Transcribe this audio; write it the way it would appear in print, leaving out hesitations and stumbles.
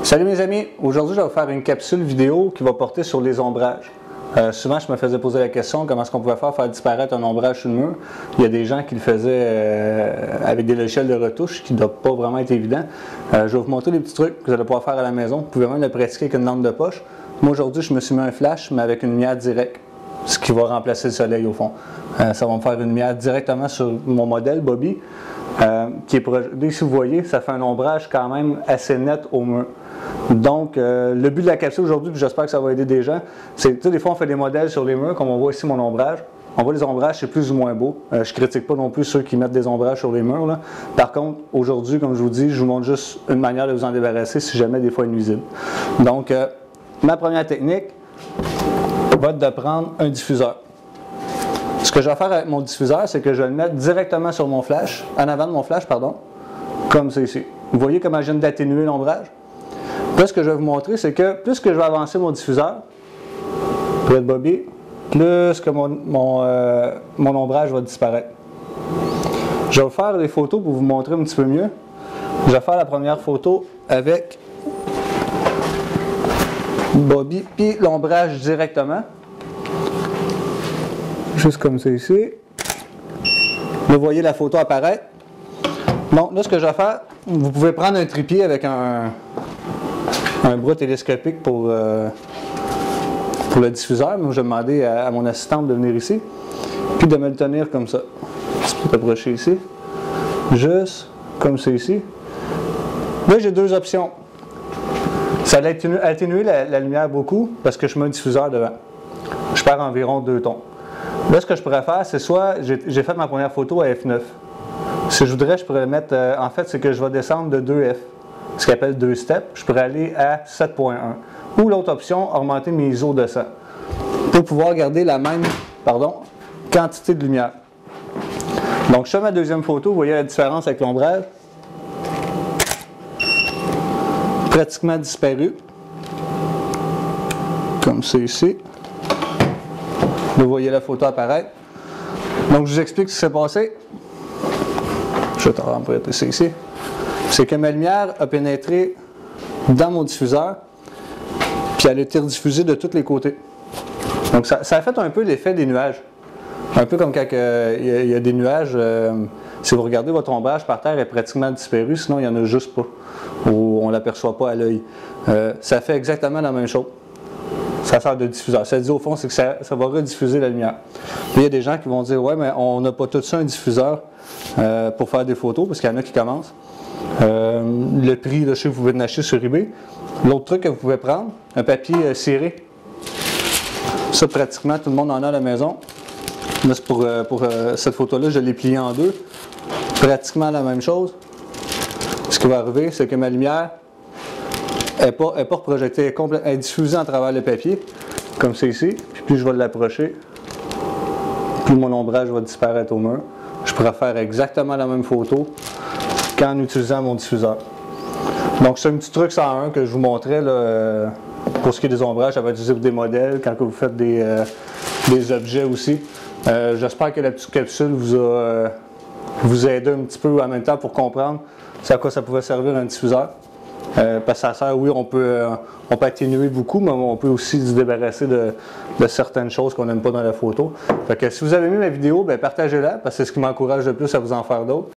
Salut mes amis, aujourd'hui je vais vous faire une capsule vidéo qui va porter sur les ombrages. Souvent je me faisais poser la question comment est-ce qu'on pouvait faire disparaître un ombrage sur le mur. Il y a des gens qui le faisaient avec des logiciels de retouche qui ne doivent pas vraiment être évident. Je vais vous montrer des petits trucs que vous allez pouvoir faire à la maison. Vous pouvez même le pratiquer avec une lampe de poche. Moi aujourd'hui je me suis mis un flash mais avec une lumière directe, ce qui va remplacer le soleil au fond. Ça va me faire une lumière directement sur mon modèle Bobby. Qui est projeté, si vous voyez, ça fait un ombrage quand même assez net au mur. Donc, le but de la capsule aujourd'hui, puis j'espère que ça va aider des gens, c'est que des fois on fait des modèles sur les murs, comme on voit ici mon ombrage. On voit les ombrages, c'est plus ou moins beau. Je ne critique pas non plus ceux qui mettent des ombrages sur les murs, là. Par contre, aujourd'hui, comme je vous dis, je vous montre juste une manière de vous en débarrasser si jamais des fois il est nuisible. Donc, ma première technique va être de prendre un diffuseur. Ce que je vais faire avec mon diffuseur, c'est que je vais le mettre directement sur mon flash, en avant de mon flash, pardon, comme c'est ici. Vous voyez comment je viens d'atténuer l'ombrage? Là, ce que je vais vous montrer, c'est que plus que je vais avancer mon diffuseur, près de Bobby, plus que mon ombrage va disparaître. Je vais vous faire des photos pour vous montrer un petit peu mieux. Je vais faire la première photo avec Bobby, puis l'ombrage directement. Juste comme ça ici. Vous voyez la photo apparaître. Donc là, ce que je vais faire, vous pouvez prendre un trépied avec un bras télescopique pour le diffuseur. Moi, je vais demander à mon assistante de venir ici. Puis de me le tenir comme ça. Je peux t'approcher ici. Juste comme ça ici. Là, j'ai deux options. Ça va atténuer la lumière beaucoup parce que je mets un diffuseur devant. Je perds environ 2 tons. Là, ce que je pourrais faire, c'est soit, j'ai fait ma première photo à F9. Si je voudrais, je pourrais le mettre, en fait, c'est que je vais descendre de 2F, ce qu'on appelle 2 steps. Je pourrais aller à 7.1. Ou l'autre option, augmenter mes ISO de 100. Pour pouvoir garder la même, quantité de lumière. Donc, je fais ma deuxième photo, vous voyez la différence avec l'ombrage. Pratiquement disparu. Comme c'est ici. Vous voyez la photo apparaître. Donc, je vous explique ce qui s'est passé. Je vais te remprunter ça ici. C'est que ma lumière a pénétré dans mon diffuseur, puis elle a été rediffusée de tous les côtés. Donc, ça a fait un peu l'effet des nuages. Un peu comme quand il y a des nuages, si vous regardez votre ombrage par terre, elle est pratiquement disparue, sinon il n'y en a juste pas, ou on ne l'aperçoit pas à l'œil. Ça fait exactement la même chose. Ça sert de diffuseur. Ça dit au fond, c'est que ça va rediffuser la lumière. Puis il y a des gens qui vont dire, ouais, mais on n'a pas tout ça un diffuseur pour faire des photos, parce qu'il y en a qui commencent. Le prix, là, je sais que vous pouvez l'acheter sur eBay. L'autre truc que vous pouvez prendre, un papier ciré. Ça, pratiquement, tout le monde en a à la maison. Là, c'est pour cette photo-là, je l'ai plié en deux. Pratiquement la même chose. Ce qui va arriver, c'est que ma lumière elle n'est pas projetée, elle est diffusée à travers le papier, comme c'est ici. Puis plus je vais l'approcher, plus mon ombrage va disparaître au mur. Je pourrais faire exactement la même photo qu'en utilisant mon diffuseur. Donc c'est un petit truc 101 que je vous montrais là, pour ce qui est des ombrages. Ça va être utilisé pour des modèles, quand vous faites des objets aussi. J'espère que la petite capsule vous a aidé un petit peu en même temps pour comprendre à quoi ça pouvait servir un diffuseur. Parce que ça sert, oui, on peut atténuer beaucoup, mais on peut aussi se débarrasser de certaines choses qu'on n'aime pas dans la photo. Fait que si vous avez aimé ma vidéo, partagez-la, parce que c'est ce qui m'encourage le plus à vous en faire d'autres.